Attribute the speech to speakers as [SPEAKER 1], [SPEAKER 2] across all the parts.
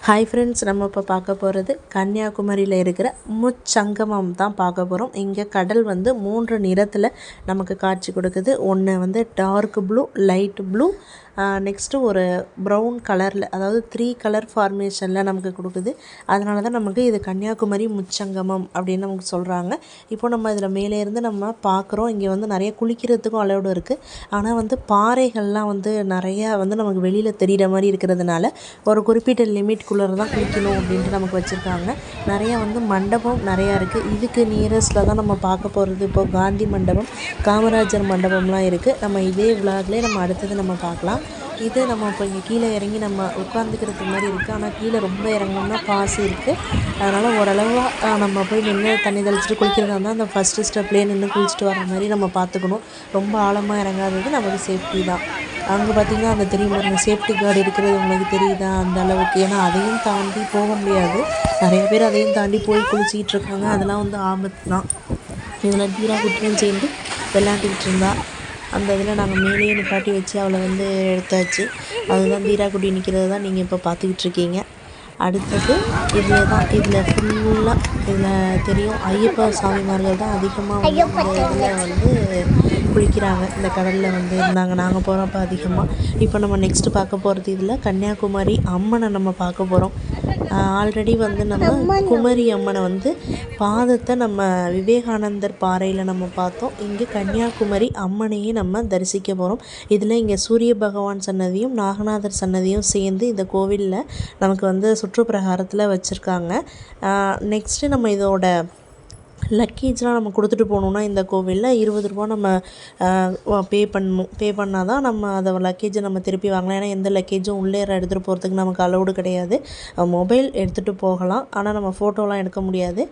[SPEAKER 1] Hi friends, நம்ம இப்போ பார்க்க போகிறது கன்னியாகுமரியில் இருக்கிற முச்சங்கமம் தான் பார்க்க போகிறோம். இங்கே கடல் வந்து 3 நிறத்தில் நமக்கு காட்சி கொடுக்குது. ஒன்று வந்து dark blue, light blue, next ஒரு ப்ரௌன் கலரில், அதாவது 3 கலர் ஃபார்மேஷனில் நமக்கு கொடுக்குது. அதனால தான் நமக்கு இது கன்னியாகுமரி முச்சங்கமம் அப்படின்னு நமக்கு சொல்கிறாங்க. இப்போ நம்ம இதில் மேலேருந்து நம்ம பார்க்குறோம். இங்கே வந்து நிறைய குளிக்கிறதுக்கும் அலோடு இருக்குது. ஆனால் வந்து பாறைகள்லாம் வந்து நிறையா வந்து நமக்கு வெளியில் தெரிகிற மாதிரி இருக்கிறதுனால ஒரு குறிப்பிட்ட லிமிட்குள்ளே தான் குளிக்கணும் அப்படின்ட்டு நமக்கு வச்சுருக்காங்க. நிறையா வந்து மண்டபம் நிறையா இருக்குது. இதுக்கு நியரஸ்ட்டில் தான் நம்ம பார்க்க போகிறது. இப்போது காந்தி மண்டபம், காமராஜர் மண்டபம்லாம் இருக்குது. நம்ம இதே விளாக்லேயே நம்ம அடுத்தது நம்ம பார்க்கலாம். இது நம்ம இப்போ இங்கே கீழே இறங்கி நம்ம உட்காந்துக்கிறதுக்கு மாதிரி இருக்குது. ஆனால் கீழே ரொம்ப இறங்கணும்னா பாசி இருக்குது. அதனால் ஓரளவாக நம்ம போய் நின்று தண்ணி தெளிச்சிட்டு குளிக்கிறதா இருந்தால் அந்த ஃபஸ்ட்டு ஸ்டெப்லேயே நின்று குளிச்சுட்டு வர மாதிரி நம்ம பார்த்துக்கணும். ரொம்ப ஆழமாக இறங்காதது நமக்கு சேஃப்டி தான். அங்கே பார்த்திங்கன்னா அந்த தெரியும் பாருங்க, சேஃப்டி கார்டு இருக்கிறது உங்களுக்கு தெரியுதா அந்த அளவுக்கு. ஏன்னா அதையும் தாண்டி போக முடியாது. நிறைய பேர் அதையும் தாண்டி போய் குளிச்சிக்கிட்டு இருக்காங்க. அதெல்லாம் வந்து ஆபத்து தான். இதில் தீரா குட்டியும் சேர்ந்து விளையாண்டுக்கிட்டு இருந்தா. அந்த இதில் நாங்கள் மேலேயே நிப்பாட்டி வச்சு அவளை வந்து எடுத்தாச்சு. அதுதான் தீரா குட்டி நிற்கிறது தான் நீங்கள் இப்போ பார்த்துக்கிட்டு இருக்கீங்க. அடுத்தது இதில் தான், இதில் ஃபுல்லாக இதில் தெரியும் ஐயப்ப சாமிமார்கள் தான் அதிகமாக வந்து இந்த இதில் வந்து குளிக்கிறாங்க. இந்த கடலில் வந்து இருந்தாங்க நாங்கள் போகிறப்ப அதிகமாக. இப்போ நம்ம நெக்ஸ்ட்டு பார்க்க போகிறது இதில் கன்னியாகுமரி அம்மனை நம்ம பார்க்க போகிறோம். ஆல்ரெடி வந்து நம்ம குமரி அம்மனை வந்து பாதத்தை நம்ம விவேகானந்தர் பாறையில் நம்ம பார்த்தோம். இங்கே கன்னியாகுமரி அம்மனையும் நம்ம தரிசிக்க போகிறோம். இதில் இங்கே சூரிய பகவான் சன்னதியும் நாகநாதர் சன்னதியும் சேர்ந்து இந்த கோவிலில் நமக்கு வந்து சுற்றுப்பிரகாரத்தில் வச்சுருக்காங்க. நெக்ஸ்ட்டு நம்ம இதோட லக்கேஜ்லாம் நம்ம கொடுத்துட்டு போகணுன்னா இந்த கோவிலில் 20 ரூபா நம்ம பே பண்ணணும். பே பண்ணால் தான் நம்ம அதை லக்கேஜை நம்ம திருப்பி வாங்கலாம். ஏன்னா எந்த லக்கேஜும் உள்ளே எடுத்துகிட்டு போகிறதுக்கு நமக்கு அலௌடு கிடையாது. மொபைல் எடுத்துகிட்டு போகலாம், ஆனால் நம்ம ஃபோட்டோலாம் எடுக்க முடியாது.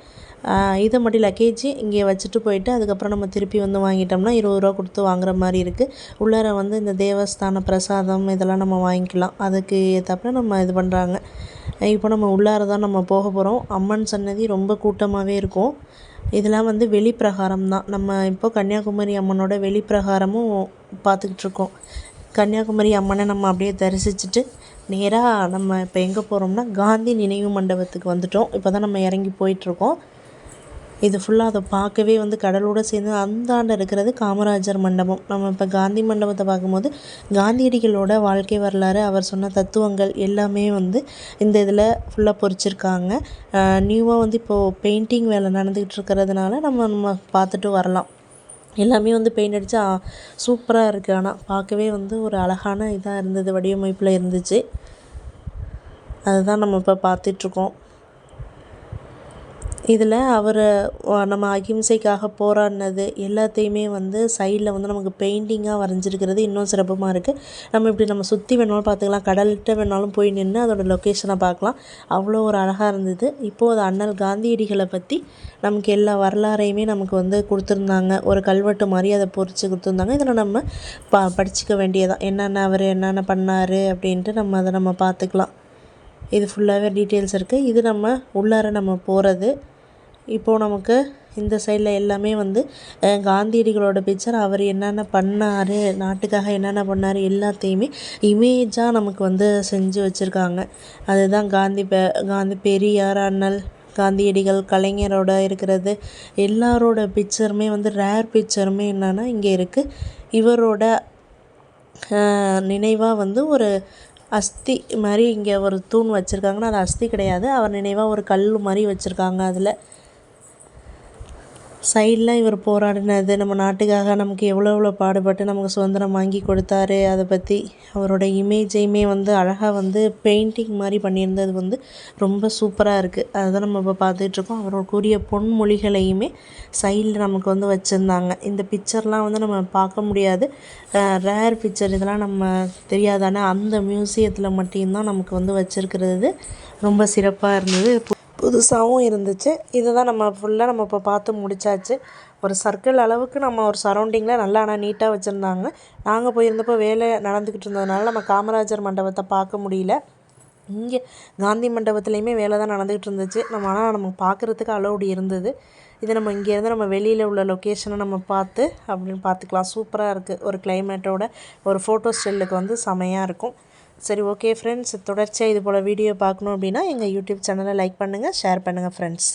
[SPEAKER 1] இதை மட்டும் லக்கேஜ் இங்கே வச்சுட்டு போயிட்டு அதுக்கப்புறம் நம்ம திருப்பி வந்து வாங்கிட்டோம்னா 20 ரூபா கொடுத்து வாங்குற மாதிரி இருக்குது. உள்ளார வந்து இந்த தேவஸ்தான பிரசாதம் இதெல்லாம் நம்ம வாங்கிக்கலாம். அதுக்கு ஏற்றப்ப நம்ம இது பண்ணுறாங்க. இப்போ நம்ம உள்ளார தான் நம்ம போக போகிறோம். அம்மன் சன்னதி ரொம்ப கூட்டமாகவே இருக்கும். இதெல்லாம் வந்து வெளிப்பிரகாரம் தான். நம்ம இப்போ கன்னியாகுமரி அம்மனோட வெளிப்பிரகாரமும் பார்த்துக்கிட்டு இருக்கோம். கன்னியாகுமரி அம்மனை நம்ம அப்படியே தரிசிச்சுட்டு நேராக நம்ம இப்போ எங்கே போகிறோம்னா காந்தி நினைவு மண்டபத்துக்கு வந்துட்டோம். இப்போ தான் நம்ம இறங்கி போயிட்டுருக்கோம். இது ஃபுல்லாக அதை பார்க்கவே வந்து கடலோடு சேர்ந்து அந்தாண்ட இருக்கிறது காமராஜர் மண்டபம். நம்ம இப்போ காந்தி மண்டபத்தை பார்க்கும்போது காந்தியடிகளோட வாழ்க்கை வரலாறு, அவர் சொன்ன தத்துவங்கள் எல்லாமே வந்து இந்த இதில் ஃபுல்லாக பொறிச்சிருக்காங்க. நியூவாக வந்து இப்போது பெயிண்டிங் வேலை நடந்துக்கிட்டு இருக்கிறதுனால நம்ம பார்த்துட்டு வரலாம். எல்லாமே வந்து பெயிண்ட் அடித்தா சூப்பராக இருக்குது. ஆனால் பார்க்கவே வந்து ஒரு அழகான இதாக இருந்தது, வடிவமைப்பில் இருந்துச்சு. அதுதான் நம்ம இப்போ பார்த்துட்ருக்கோம். இதில் அவர் நம்ம அகிம்சைக்காக போராடினது எல்லாத்தையுமே வந்து சைடில் வந்து நமக்கு பெயிண்டிங்காக வரைஞ்சிருக்கிறது இன்னும் சிறப்பமாக இருக்குது. நம்ம இப்படி நம்ம சுற்றி வேணாலும் பார்த்துக்கலாம், கடல்கிட்ட வேணாலும் போய் நின்று அதோடய லொக்கேஷனை பார்க்கலாம். அவ்வளோ ஒரு அழகாக இருந்தது. இப்போது அது அண்ணல் காந்தியடிகளை பற்றி நமக்கு எல்லா வரலாறையுமே நமக்கு வந்து கொடுத்துருந்தாங்க. ஒரு கல்வெட்டு மாதிரி அதை பொறிச்சு கொடுத்துருந்தாங்க. இதில் நம்ம படிச்சுக்க வேண்டியதான், அவர் என்னென்ன பண்ணார் அப்படின்ட்டு அதை நம்ம பார்த்துக்கலாம். இது ஃபுல்லாகவே டீட்டெயில்ஸ் இருக்குது. இது நம்ம உள்ளார நம்ம போகிறது. இப்போது நமக்கு இந்த சைடில் எல்லாமே வந்து காந்தியடிகளோட பிக்சர், அவர் என்னென்ன பண்ணார், நாட்டுக்காக என்னென்ன பண்ணார் எல்லாத்தையுமே இமேஜாக நமக்கு வந்து செஞ்சு வச்சுருக்காங்க. அதுதான் காந்தி பெரியார், அண்ணல் காந்தியடிகள், கலைஞரோட இருக்கிறது எல்லாரோட பிக்சருமே வந்து ரேர் பிக்சருமே என்னென்னா இங்கே இருக்குது. இவரோட நினைவாக வந்து ஒரு அஸ்தி மாதிரி இங்கே ஒரு தூண் வச்சுருக்காங்கன்னா அது அஸ்தி கிடையாது, அவர் நினைவாக ஒரு கல் மாதிரி வச்சுருக்காங்க. அதில் சைடில் இவர் போராடினது, நம்ம நாட்டுக்காக நமக்கு எவ்வளோ பாடுபட்டு நமக்கு சுதந்திரம் வாங்கி கொடுத்தாரு, அதை பற்றி அவரோட இமேஜையுமே வந்து அழகாக வந்து பெயிண்டிங் மாதிரி பண்ணியிருந்தது வந்து ரொம்ப சூப்பராக இருக்குது. அதுதான் நம்ம இப்போ பார்த்துட்ருக்கோம். அவரோட கூறிய பொன்மொழிகளையுமே சைடில் நமக்கு வந்து வச்சுருந்தாங்க. இந்த பிக்சர்லாம் வந்து நம்ம பார்க்க முடியாது, ரேர் பிக்சர், இதெல்லாம் நம்ம தெரியாதானே அந்த மியூசியத்தில் மட்டும்தான் நமக்கு வந்து வச்சுருக்கிறது. ரொம்ப சிறப்பாக இருந்தது, புதுசாகவும் இருந்துச்சு. இதை தான் நம்ம ஃபுல்லாக நம்ம இப்போ பார்த்து முடித்தாச்சு. ஒரு சர்க்கிள் அளவுக்கு நம்ம ஒரு சரௌண்டிங்கில் நல்லா ஆனால் நீட்டாக வச்சுருந்தாங்க. நாங்கள் போயிருந்தப்போ வேலை நடந்துக்கிட்டு இருந்ததுனால நம்ம காமராஜர் மண்டபத்தை பார்க்க முடியல. இங்கே காந்தி மண்டபத்துலேயுமே வேலை தான் நடந்துக்கிட்டு இருந்துச்சு. ஆனால் நம்ம பார்க்குறதுக்கு அலௌடு இருந்தது. இது நம்ம இங்கேருந்து நம்ம வெளியில் உள்ள லொக்கேஷனை நம்ம பார்த்து அப்படின்னு பார்த்துக்கலாம். சூப்பராக இருக்குது. ஒரு கிளைமேட்டோட ஒரு ஃபோட்டோ ஸ்டில்லுக்கு வந்து செமையாக இருக்கும். சரி ஓகே ஃப்ரெண்ட்ஸ், தொடர்ச்சியாக இது போல் வீடியோ பார்க்கணும் அப்படின்னா எங்கள் யூடியூப் சேனலை லைக் பண்ணுங்கள், ஷேர் பண்ணுங்கள் ஃப்ரெண்ட்ஸ்.